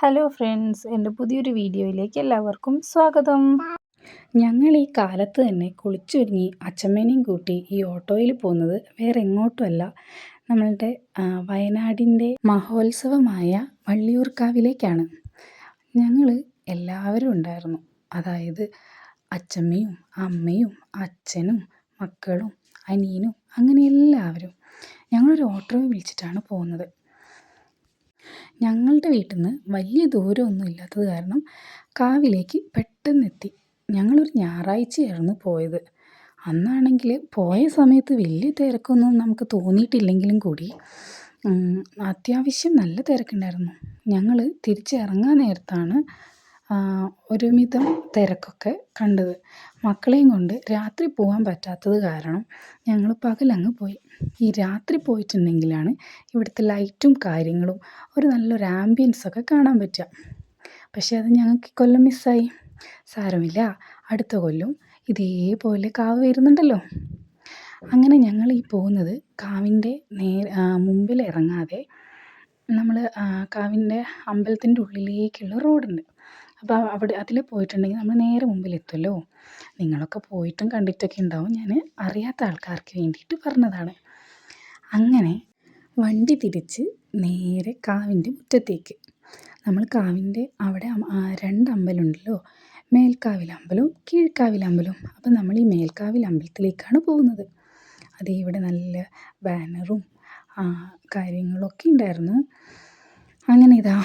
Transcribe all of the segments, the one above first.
Hello friends, എൻ്റെ പുതിയൊരു വീഡിയോയിലേക്ക് എല്ലാവർക്കും സ്വാഗതം. ഞങ്ങൾ ഈ കാലത്ത് തന്നെ കുളിച്ചൊരുങ്ങി അച്ഛമ്മേനെയും കൂട്ടി ഈ ഓട്ടോയിൽ പോകുന്നത് വേറെ എങ്ങോട്ടുമല്ല, നമ്മളുടെ വയനാടിൻ്റെ മഹോത്സവമായ വള്ളിയൂർക്കാവിലേക്കാണ്. ഞങ്ങൾ എല്ലാവരും ഉണ്ടായിരുന്നു. അതായത് അച്ഛമ്മയും അമ്മയും അച്ഛനും മക്കളും അനിയനും അങ്ങനെ എല്ലാവരും. ഞങ്ങളൊരു ഓട്ടോ വിളിച്ചിട്ടാണ് പോകുന്നത്. ഞങ്ങളുടെ വീട്ടിൽ നിന്ന് വലിയ ദൂരമൊന്നും ഇല്ലാത്തത് കാരണം കാവിലേക്ക് പെട്ടെന്നെത്തി. ഞങ്ങളൊരു ഞായറാഴ്ചയായിരുന്നു പോയത്. അന്നാണെങ്കിൽ പോയ സമയത്ത് വലിയ തിരക്കൊന്നും നമുക്ക് തോന്നിയിട്ടില്ലെങ്കിലും കൂടി അത്യാവശ്യം നല്ല തിരക്കുണ്ടായിരുന്നു. ഞങ്ങൾ തിരിച്ചിറങ്ങാൻ നേരത്താണ് ഒരുവിധം തിരക്കൊക്കെ കണ്ടത്. മക്കളെയും കൊണ്ട് രാത്രി പോകാൻ പറ്റാത്തത് കാരണം ഞങ്ങൾ പകലങ്ങ് പോയി. ഈ രാത്രി പോയിട്ടുണ്ടെങ്കിലാണ് ഇവിടുത്തെ ലൈറ്റും കാര്യങ്ങളും ഒരു നല്ലൊരു ആംബിയൻസൊക്കെ കാണാൻ പറ്റുക. പക്ഷേ അത് ഞങ്ങൾക്ക് ഇക്കൊല്ലം മിസ്സായി. സാരമില്ല, അടുത്ത കൊല്ലം ഇതേപോലെ കാവ് വരുന്നുണ്ടല്ലോ. അങ്ങനെ ഞങ്ങൾ ഈ പോകുന്നത് കാവിൻ്റെ മുമ്പിൽ ഇറങ്ങാതെ നമ്മൾ കാവിൻ്റെ അമ്പലത്തിൻ്റെ ഉള്ളിലേക്കുള്ള റോഡുണ്ട്. അപ്പോൾ അതിൽ പോയിട്ടുണ്ടെങ്കിൽ നമ്മൾ നേരെ മുമ്പിലെത്തുമല്ലോ. നിങ്ങളൊക്കെ പോയിട്ടും കണ്ടിട്ടൊക്കെ ഉണ്ടാവും. ഞാൻ അറിയാത്ത ആൾക്കാർക്ക് വേണ്ടിയിട്ട് പറഞ്ഞതാണ്. അങ്ങനെ വണ്ടി തിരിച്ച് നേരെ കാവിൻ്റെ മുറ്റത്തേക്ക്. നമ്മൾ കാവിൻ്റെ അവിടെ രണ്ട് അമ്പലമുണ്ടല്ലോ, മേൽക്കാവിലമ്പലവും കീഴ്ക്കാവിലമ്പലവും. അപ്പോൾ നമ്മൾ ഈ മേൽക്കാവിലമ്പലത്തിലേക്കാണ് പോകുന്നത്. അതേ ഇവിടെ നല്ല ബാനറും കാര്യങ്ങളൊക്കെ ഉണ്ടായിരുന്നു. അങ്ങനെ ഇതാ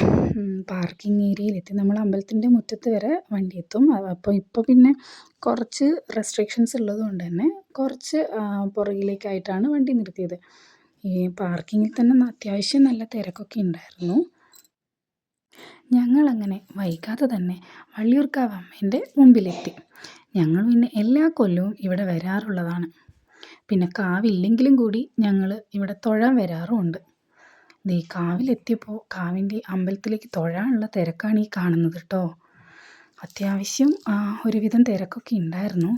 പാർക്കിംഗ് ഏരിയയിലെത്തി. നമ്മൾ അമ്പലത്തിൻ്റെ മുറ്റത്ത് വരെ വണ്ടി എത്തും. അപ്പോൾ ഇപ്പോൾ പിന്നെ കുറച്ച് റെസ്ട്രിക്ഷൻസ് ഉള്ളത് കൊണ്ട് തന്നെ കുറച്ച് പുറകിലേക്കായിട്ടാണ് വണ്ടി നിർത്തിയത്. ഈ പാർക്കിങ്ങിൽ തന്നെ അത്യാവശ്യം നല്ല തിരക്കൊക്കെ ഉണ്ടായിരുന്നു. ഞങ്ങളങ്ങനെ വൈകാതെ തന്നെ വള്ളിയൂർക്കാവ് അമ്മേൻ്റെ മുമ്പിലെത്തി. ഞങ്ങൾ പിന്നെ എല്ലാ കൊല്ലവും ഇവിടെ വരാറുള്ളതാണ്. പിന്നെ കാവില്ലെങ്കിലും കൂടി ഞങ്ങൾ ഇവിടെ തൊഴാൻ വരാറുമുണ്ട്. ഈ കാവിലെത്തിയപ്പോൾ കാവിൻ്റെ അമ്പലത്തിലേക്ക് തൊഴാനുള്ള തിരക്കാണ് ഈ കാണുന്നത് കേട്ടോ. അത്യാവശ്യം ഒരുവിധം തിരക്കൊക്കെ ഉണ്ടായിരുന്നു.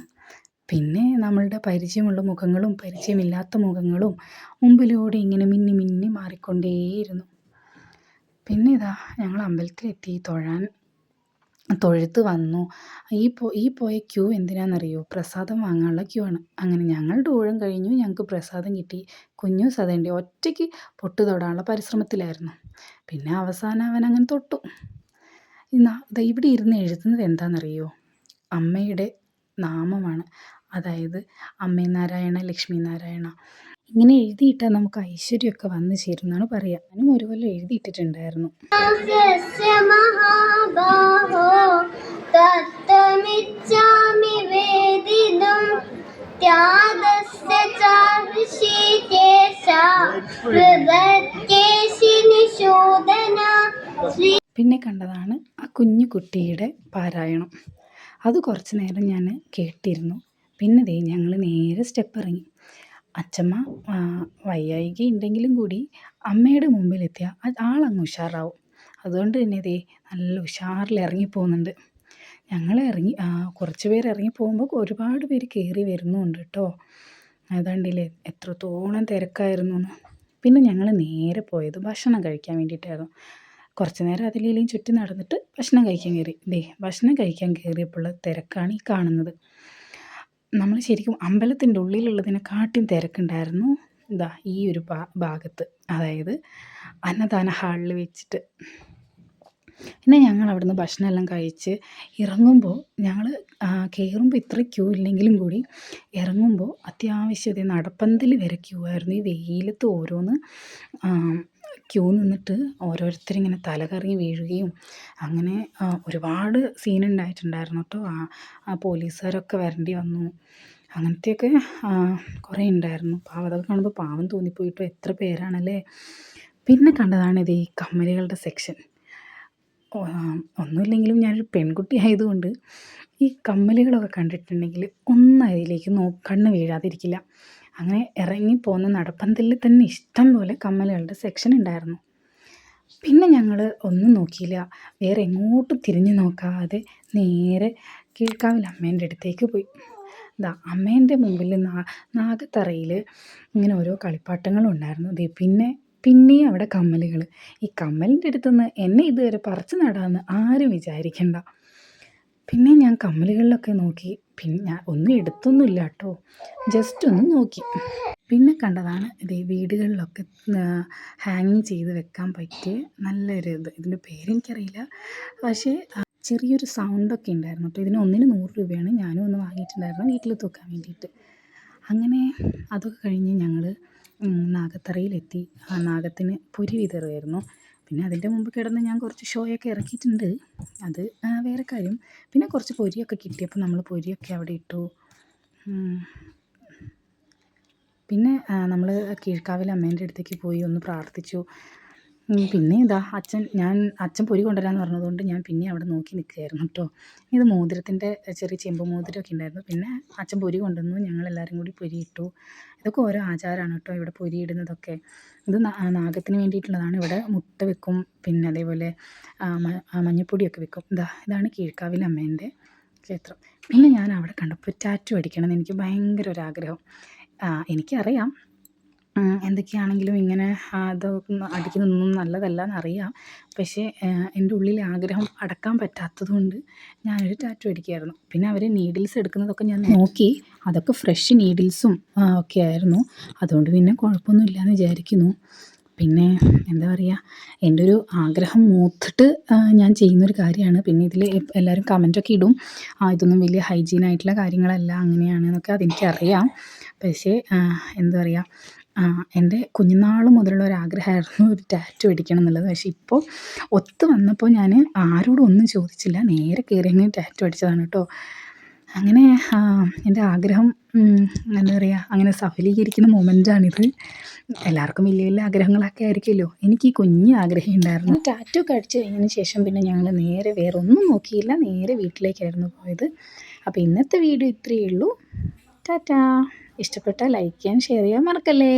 പിന്നെ നമ്മളുടെ പരിചയമുള്ള മുഖങ്ങളും പരിചയമില്ലാത്ത മുഖങ്ങളും മുമ്പിലൂടെ ഇങ്ങനെ മിന്നി മിന്നി മാറിക്കൊണ്ടേയിരുന്നു. പിന്നെ ഇതാ ഞങ്ങൾ അമ്പലത്തിലെത്തി, തൊഴുത്ത് വന്നു. ഈ പോയ ക്യൂ എന്തിനാണെന്നറിയോ? പ്രസാദം വാങ്ങാനുള്ള ക്യൂ ആണ്. അങ്ങനെ ഞങ്ങളുടെ ഊഴം കഴിഞ്ഞു, ഞങ്ങൾക്ക് പ്രസാദം കിട്ടി. കുഞ്ഞു സതേൻ്റെ ഒറ്റയ്ക്ക് പൊട്ട് തൊടാനുള്ള പരിശ്രമത്തിലായിരുന്നു. പിന്നെ അവസാനം അവൻ അങ്ങനെ തൊട്ടു. ഇവിടെ ഇരുന്ന് എഴുതുന്നത് എന്താണെന്നറിയോ? അമ്മയുടെ നാമമാണ്. അതായത് അമ്മേ നാരായണ, ലക്ഷ്മി നാരായണ ഇങ്ങനെ എഴുതിയിട്ടാൽ നമുക്ക് ഐശ്വര്യമൊക്കെ വന്നു ചേരും എന്നാണ് പറയുക. ഞാനും ഒരു കൊല്ലം എഴുതിയിട്ടിട്ടുണ്ടായിരുന്നു. പിന്നെ കണ്ടതാണ് ആ കുഞ്ഞു കുട്ടിയുടെ പാരായണം. അത് കുറച്ച് നേരം ഞാൻ കേട്ടിരുന്നു. പിന്നെ ഞങ്ങൾ നേരെ സ്റ്റെപ്പ് ഇറങ്ങി. അച്ഛമ്മ വയ്യായിക ഉണ്ടെങ്കിലും കൂടി അമ്മയുടെ മുമ്പിലെത്തിയാൽ ആളങ്ങ് ഉഷാറാവും. അതുകൊണ്ട് തന്നെ നല്ല ഉഷാറിൽ ഇറങ്ങിപ്പോകുന്നുണ്ട്. ഞങ്ങൾ കുറച്ച് പേര് ഇറങ്ങിപ്പോകുമ്പോൾ ഒരുപാട് പേര് കയറി വരുന്നുണ്ട് കേട്ടോ. അതുകൊണ്ടില്ലേ എത്രത്തോളം തിരക്കായിരുന്നു എന്ന്. പിന്നെ ഞങ്ങൾ നേരെ പോയത് ഭക്ഷണം കഴിക്കാൻ വേണ്ടിയിട്ടായിരുന്നു. കുറച്ച് നേരം അതിലേലും ചുറ്റി നടന്നിട്ട് ഭക്ഷണം കഴിക്കാൻ കയറി. ഭക്ഷണം കഴിക്കാൻ കയറിയപ്പോഴുള്ള തിരക്കാണ് ഈ കാണുന്നത്. നമ്മൾ ശരിക്കും അമ്പലത്തിൻ്റെ ഉള്ളിലുള്ളതിനെക്കാട്ടും തിരക്കുണ്ടായിരുന്നു ഈ ഒരു ഭാഗത്ത്, അതായത് അന്നദാന ഹാളിൽ വെച്ചിട്ട്. പിന്നെ ഞങ്ങൾ അവിടുന്ന് ഭക്ഷണമെല്ലാം കഴിച്ച് ഇറങ്ങുമ്പോൾ ഞങ്ങൾ കയറുമ്പോൾ ഇത്ര ക്യൂ ഇല്ലെങ്കിലും കൂടി ഇറങ്ങുമ്പോൾ അത്യാവശ്യം നടപ്പന്തൽ വരെ ക്യൂ ആയിരുന്നു. ഈ വെയിലത്ത് ഓരോന്ന് ക്യൂ നിന്നിട്ട് ഓരോരുത്തരിങ്ങനെ തലകറങ്ങി വീഴുകയും അങ്ങനെ ഒരുപാട് സീനുണ്ടായിട്ടുണ്ടായിരുന്നു കേട്ടോ. പോലീസുകാരൊക്കെ വരേണ്ടി വന്നു. അങ്ങനത്തെയൊക്കെ കുറേ ഉണ്ടായിരുന്നു. അതൊക്കെ കാണുമ്പോൾ പാവം തോന്നിപ്പോയിട്ടോ, എത്ര പേരാണല്ലേ. പിന്നെ കണ്ടതാണ് ഈ കമ്മലുകളുടെ സെക്ഷൻ. ഒന്നുമില്ലെങ്കിലും ഞാനൊരു പെൺകുട്ടി ആയതുകൊണ്ട് ഈ കമ്മലുകളൊക്കെ കണ്ടിട്ടുണ്ടെങ്കിൽ ഒന്നും അതിലേക്ക് കണ്ണ് വീഴാതിരിക്കില്ല. അങ്ങനെ ഇറങ്ങിപ്പോകുന്ന നടപ്പന്തലിൽ തന്നെ ഇഷ്ടം പോലെ കമ്മലുകളുടെ സെക്ഷൻ ഉണ്ടായിരുന്നു. പിന്നെ ഞങ്ങൾ ഒന്നും നോക്കിയില്ല, വേറെ എങ്ങോട്ടും തിരിഞ്ഞു നോക്കാതെ നേരെ കീഴ്ക്കാവിൽ അമ്മേൻ്റെ അടുത്തേക്ക് പോയി. അമ്മേൻ്റെ മുമ്പിൽ നാഗത്തറയിൽ ഇങ്ങനെ ഓരോ കളിപ്പാട്ടങ്ങളും ഉണ്ടായിരുന്നു. പിന്നെ പിന്നെയും അവിടെ കമ്മലുകൾ. ഈ കമ്മലിൻ്റെ അടുത്തുനിന്ന് എന്നെ ഇതുവരെ പറിച്ച് നടാമെന്ന് ആരും വിചാരിക്കണ്ട. പിന്നെ ഞാൻ കമ്മലുകളിലൊക്കെ നോക്കി. പിന്നെ ഞാൻ ഒന്നും എടുത്തൊന്നുമില്ല കേട്ടോ, ജസ്റ്റ് ഒന്ന് നോക്കി. പിന്നെ കണ്ടതാണ് ഇത് വീടുകളിലൊക്കെ ഹാങ്ങിങ് ചെയ്ത് വെക്കാൻ പറ്റിയ നല്ലൊരു ഇതിൻ്റെ പേരെനിക്കറിയില്ല. പക്ഷേ ചെറിയൊരു സൗണ്ടൊക്കെ ഉണ്ടായിരുന്നു കേട്ടോ. ഇതിന് ഒന്നിന് 100 രൂപയാണ്. ഞാനും ഒന്ന് വാങ്ങിയിട്ടുണ്ടായിരുന്നു വീട്ടിൽ തൂക്കാൻ വേണ്ടിയിട്ട്. അങ്ങനെ അതൊക്കെ കഴിഞ്ഞ് ഞങ്ങൾ നാഗത്തറയിലെത്തി. നാഗത്തിന് പൊരി വിതറുമായിരുന്നു. പിന്നെ അതിൻ്റെ മുമ്പ് കിടന്ന് ഞാൻ കുറച്ച് ഷോയൊക്കെ ഇറക്കിയിട്ടുണ്ട്, അത് വേറെ കാര്യം. പിന്നെ കുറച്ച് പൊരിയൊക്കെ കിട്ടിയപ്പോൾ നമ്മൾ പൊരിയൊക്കെ അവിടെ ഇട്ടു. പിന്നെ നമ്മൾ കീഴ്ക്കാവിൽ അമ്മേൻ്റെ അടുത്തേക്ക് പോയി ഒന്ന് പ്രാർത്ഥിച്ചു. പിന്നെ ഇതാ അച്ഛൻ പൊരി കൊണ്ടുവരാമെന്ന് പറഞ്ഞതുകൊണ്ട് ഞാൻ പിന്നെ അവിടെ നോക്കി നിൽക്കുകയായിരുന്നു കേട്ടോ. ഇത് മോതിരത്തിൻ്റെ ചെറിയ ചെമ്പ് മോതിരമൊക്കെ ഉണ്ടായിരുന്നു. പിന്നെ അച്ഛൻ പൊരി കൊണ്ടുവന്നു, ഞങ്ങളെല്ലാവരും കൂടി പൊരി ഇട്ടു. ഇതൊക്കെ ഓരോ ആചാരമാണ് കേട്ടോ, ഇവിടെ പൊരി ഇടുന്നതൊക്കെ. ഇത് നാഗത്തിന് വേണ്ടിയിട്ടുള്ളതാണ്. ഇവിടെ മുട്ട വെക്കും, പിന്നെ അതേപോലെ മഞ്ഞൾപ്പൊടിയൊക്കെ വെക്കും. ഇതാണ് കീഴ്ക്കാവിൽ അമ്മേൻ്റെ ക്ഷേത്രം. പിന്നെ ഞാൻ അവിടെ കണ്ടപ്പോൾ ടാറ്റു അടിക്കണമെന്ന് എനിക്ക് ഭയങ്കര ഒരാഗ്രഹം. എനിക്കറിയാം എന്തൊക്കെയാണെങ്കിലും ഇങ്ങനെ അതൊന്നും അടിക്കുന്നതൊന്നും നല്ലതല്ല എന്നറിയാം. പക്ഷേ എൻ്റെ ഉള്ളിലെ ആഗ്രഹം അടക്കാൻ പറ്റാത്തത് കൊണ്ട് ഞാനൊരു ടാറ്റു അടിക്കുകയായിരുന്നു. പിന്നെ അവർ നീഡിൽസ് എടുക്കുന്നതൊക്കെ ഞാൻ നോക്കി, അതൊക്കെ ഫ്രഷ് നീഡിൽസും ഒക്കെ ആയിരുന്നു. അതുകൊണ്ട് പിന്നെ കുഴപ്പമൊന്നുമില്ലയെന്ന് വിചാരിക്കുന്നു. പിന്നെ എന്താ പറയുക, എൻ്റെ ഒരു ആഗ്രഹം മൂത്തിട്ട് ഞാൻ ചെയ്യുന്നൊരു കാര്യമാണ്. പിന്നെ ഇതിൽ എല്ലാവരും കമൻറ്റൊക്കെ ഇടും, ഇതൊന്നും വലിയ ഹൈജീനായിട്ടുള്ള കാര്യങ്ങളല്ല, അങ്ങനെയാണെന്നൊക്കെ അതെനിക്കറിയാം. പക്ഷേ എന്താ പറയുക, എൻ്റെ കുഞ്ഞുനാൾ മുതലുള്ള ഒരാഗ്രഹമായിരുന്നു ഒരു ടാറ്റു അടിക്കണം എന്നുള്ളത്. പക്ഷേ ഇപ്പോൾ ഒത്തു വന്നപ്പോൾ ഞാൻ ആരോടും ഒന്നും ചോദിച്ചില്ല, നേരെ കയറി അങ്ങ് ടാറ്റു അടിച്ചതാണ് കേട്ടോ. അങ്ങനെ എൻ്റെ ആഗ്രഹം എന്താ പറയുക, അങ്ങനെ സഫലീകരിക്കുന്ന മൊമെൻ്റാണിത്. എല്ലാവർക്കും വലിയ വലിയ ആഗ്രഹങ്ങളൊക്കെ ആയിരിക്കുമല്ലോ, എനിക്ക് ഈ കുഞ്ഞ് ആഗ്രഹം ഉണ്ടായിരുന്നു. ടാറ്റു ഒക്കെ അടിച്ച് കഴിഞ്ഞതിന് ശേഷം പിന്നെ ഞങ്ങൾ നേരെ വേറെ ഒന്നും നോക്കിയില്ല, നേരെ വീട്ടിലേക്കായിരുന്നു പോയത്. അപ്പോൾ ഇന്നത്തെ വീഡിയോ ഇത്രയേ ഉള്ളൂ. ടാറ്റാ. ഇഷ്ടപ്പെട്ടാൽ ലൈക്ക് ചെയ്യാൻ ഷെയർ ചെയ്യാൻ മറക്കല്ലേ.